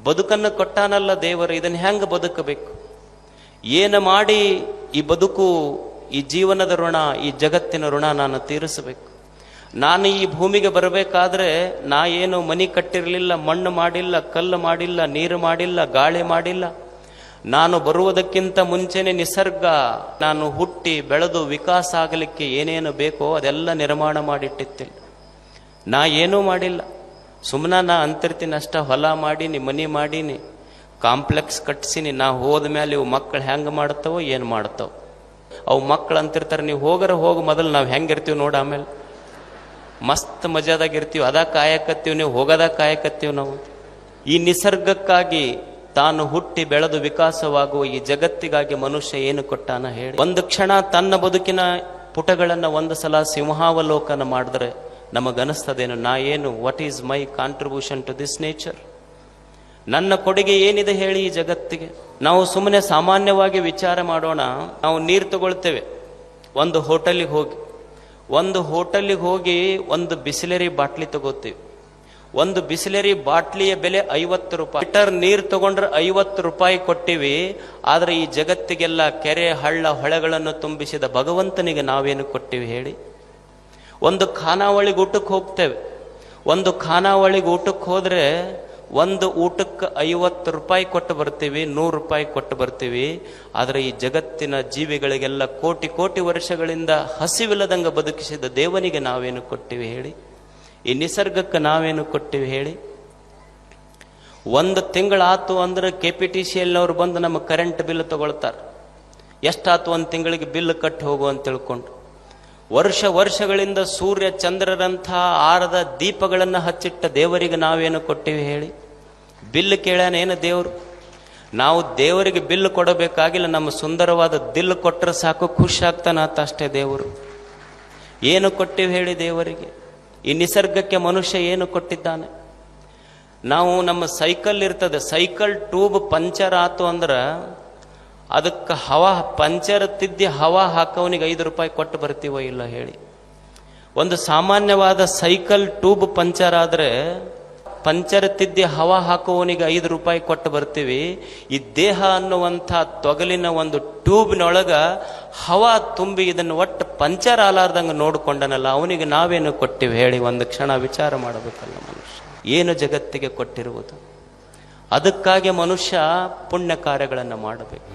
ಬದುಕನ್ನು ಕೊಟ್ಟಾನಲ್ಲ ದೇವರು, ಇದನ್ನು ಹೆಂಗೆ ಬದುಕಬೇಕು, ಏನು ಮಾಡಿ ಈ ಬದುಕು, ಈ ಜೀವನದ ಋಣ, ಈ ಜಗತ್ತಿನ ಋಣ ನಾನು ತೀರಿಸಬೇಕು. ನಾನು ಈ ಭೂಮಿಗೆ ಬರಬೇಕಾದ್ರೆ ನಾ ಏನು ಮನೆ ಕಟ್ಟಿರಲಿಲ್ಲ, ಮಣ್ಣು ಮಾಡಿಲ್ಲ, ಕಲ್ಲು ಮಾಡಿಲ್ಲ, ನೀರು ಮಾಡಿಲ್ಲ, ಗಾಳಿ ಮಾಡಿಲ್ಲ. ನಾನು ಬರುವುದಕ್ಕಿಂತ ಮುಂಚೆನೆ ನಿಸರ್ಗ ನಾನು ಹುಟ್ಟಿ ಬೆಳೆದು ವಿಕಾಸ ಆಗಲಿಕ್ಕೆ ಏನೇನು ಬೇಕೋ ಅದೆಲ್ಲ ನಿರ್ಮಾಣ ಮಾಡಿಟ್ಟಿತ್ತಿಲ್ಲ. ನಾ ಏನೂ ಮಾಡಿಲ್ಲ, ಸುಮ್ಮನೆ ನಾ ಅಂತಿರ್ತೀನಿ ಅಷ್ಟ. ಹೊಲ ಮಾಡೀನಿ, ಮನೆ ಮಾಡೀನಿ, ಕಾಂಪ್ಲೆಕ್ಸ್ ಕಟ್ಸೀನಿ. ನಾ ಹೋದ ಮೇಲೆ ಇವು ಮಕ್ಕಳು ಹೆಂಗೆ ಮಾಡ್ತಾವೋ ಏನು ಮಾಡ್ತಾವ. ಅವು ಮಕ್ಕಳು ಅಂತಿರ್ತಾರೆ, ನೀವು ಹೋಗು ಮೊದಲು, ನಾವು ಹೆಂಗಿರ್ತೀವಿ ನೋಡಿ, ಆಮೇಲೆ ಮಸ್ತ್ ಮಜಾದಾಗಿರ್ತೀವಿ. ಅದ ಕಾಯಕತ್ತೀವಿ, ನೀವು ಹೋಗದ ಕಾಯಕತ್ತೀವಿ ನಾವು. ಈ ನಿಸರ್ಗಕ್ಕಾಗಿ, ತಾನು ಹುಟ್ಟಿ ಬೆಳೆದು ವಿಕಾಸವಾಗುವ ಈ ಜಗತ್ತಿಗಾಗಿ ಮನುಷ್ಯ ಏನು ಕೊಟ್ಟಾನ ಹೇಳಿ. ಒಂದು ಕ್ಷಣ ತನ್ನ ಬದುಕಿನ ಪುಟಗಳನ್ನು ಒಂದು ಸಲ ಸಿಂಹಾವಲೋಕನ ಮಾಡಿದ್ರೆ ನಮಗನಿಸ್ತದೇನು, ನಾ ಏನು, what is my contribution to this nature, ನನ್ನ ಕೊಡುಗೆ ಏನಿದೆ ಹೇಳಿ ಈ ಜಗತ್ತಿಗೆ. ನಾವು ಸುಮ್ಮನೆ ಸಾಮಾನ್ಯವಾಗಿ ವಿಚಾರ ಮಾಡೋಣ. ನಾವು ನೀರು ತಗೊಳ್ತೇವೆ, ಒಂದು ಹೋಟೆಲಿಗೆ ಹೋಗಿ ಒಂದು ಬಿಸ್ಲೆರಿ ಬಾಟ್ಲಿ ತಗೋತೀವಿ. ಒಂದು ಬಿಸ್ಲೆರಿ ಬಾಟ್ಲಿಯ ಬೆಲೆ 50 ರೂಪಾಯಿ. ಲೀಟರ್ ನೀರು ತಗೊಂಡ್ರೆ 50 ರೂಪಾಯಿ ಕೊಟ್ಟಿವಿ. ಆದ್ರೆ ಈ ಜಗತ್ತಿಗೆಲ್ಲ ಕೆರೆ, ಹಳ್ಳ, ಹೊಳೆಗಳನ್ನು ತುಂಬಿಸಿದ ಭಗವಂತನಿಗೆ ನಾವೇನು ಕೊಟ್ಟಿವಿ ಹೇಳಿ. ಒಂದು ಖಾನಾವಳಿಗೆ ಊಟಕ್ಕೆ ಹೋಗ್ತೇವೆ. ಒಂದು ಖಾನಾವಳಿಗೆ ಊಟಕ್ಕೆ ಹೋದ್ರೆ ಒಂದು ಊಟಕ್ಕೆ 50 ರೂಪಾಯಿ ಕೊಟ್ಟು ಬರ್ತೀವಿ, 100 ರೂಪಾಯಿ ಕೊಟ್ಟು ಬರ್ತೀವಿ. ಆದರೆ ಈ ಜಗತ್ತಿನ ಜೀವಿಗಳಿಗೆಲ್ಲ ಕೋಟಿ ಕೋಟಿ ವರ್ಷಗಳಿಂದ ಹಸಿವಿಲ್ಲದಂಗ ಬದುಕಿಸಿದ ದೇವನಿಗೆ ನಾವೇನು ಕೊಟ್ಟಿವಿ ಹೇಳಿ. ಈ ನಿಸರ್ಗಕ್ಕೆ ನಾವೇನು ಕೊಟ್ಟಿವಿ ಹೇಳಿ. ಒಂದು ತಿಂಗಳಾತು ಅಂದ್ರೆ KPTCL ಬಂದು ನಮ್ಮ ಕರೆಂಟ್ ಬಿಲ್ ತಗೊಳ್ತಾರೆ. ಎಷ್ಟಾತು ಒಂದು ತಿಂಗಳಿಗೆ ಬಿಲ್ ಕಟ್ಟಿ ಹೋಗು ಅಂತ ತಿಳ್ಕೊಂಡು. ವರ್ಷಗಳಿಂದ ಸೂರ್ಯ ಚಂದ್ರರಂಥ ಆರದ ದೀಪಗಳನ್ನು ಹಚ್ಚಿಟ್ಟ ದೇವರಿಗೆ ನಾವೇನು ಕೊಟ್ಟಿವಿ ಹೇಳಿ. ಬಿಲ್ ಕೇಳ್ಯಾನ ಏನು ದೇವರು? ನಾವು ದೇವರಿಗೆ ಬಿಲ್ ಕೊಡಬೇಕಾಗಿಲ್ಲ, ನಮ್ಮ ಸುಂದರವಾದ ದಿಲ್ ಕೊಟ್ಟರೆ ಸಾಕು, ಖುಷಿ ಆಗ್ತಾನಾತ ಅಷ್ಟೇ ದೇವರು. ಏನು ಕೊಟ್ಟಿವಿ ಹೇಳಿ ದೇವರಿಗೆ? ಈ ನಿಸರ್ಗಕ್ಕೆ ಮನುಷ್ಯ ಏನು ಕೊಟ್ಟಿದ್ದಾನೆ? ನಾವು ನಮ್ಮ ಸೈಕಲ್ ಇರ್ತದೆ, ಸೈಕಲ್ ಟ್ಯೂಬ್ ಪಂಚರ್ ಆತು ಅಂದ್ರೆ ಅದಕ್ಕೆ ಹವಾ ಪಂಚರ್ ತಿದ್ದಿ ಹವಾ ಹಾಕವನಿಗೆ 5 ರೂಪಾಯಿ ಕೊಟ್ಟು ಬರ್ತೀವೋ ಇಲ್ಲ ಹೇಳಿ. ಒಂದು ಸಾಮಾನ್ಯವಾದ ಸೈಕಲ್ ಟ್ಯೂಬ್ ಪಂಚರ್ ಆದ್ರೆ ಪಂಚರ್ ತಿದ್ದಿ ಹವಾ ಹಾಕುವವನಿಗೆ 5 ರೂಪಾಯಿ ಕೊಟ್ಟು ಬರ್ತೀವಿ. ಈ ದೇಹ ಅನ್ನುವಂಥ ತೊಗಲಿನ ಒಂದು ಟ್ಯೂಬ್ನೊಳಗ ಹವಾ ತುಂಬಿ ಇದನ್ನು ಒಟ್ಟು ಪಂಚರ್ ಆಲಾರ್ದಂಗೆ ನೋಡ್ಕೊಂಡನಲ್ಲ, ಅವನಿಗೆ ನಾವೇನು ಕೊಟ್ಟಿವಿ ಹೇಳಿ? ಒಂದು ಕ್ಷಣ ವಿಚಾರ ಮಾಡಬೇಕಲ್ಲ ಮನುಷ್ಯ ಏನು ಜಗತ್ತಿಗೆ ಕೊಟ್ಟಿರುವುದು. ಅದಕ್ಕಾಗಿ ಮನುಷ್ಯ ಪುಣ್ಯ ಕಾರ್ಯಗಳನ್ನು ಮಾಡಬೇಕು.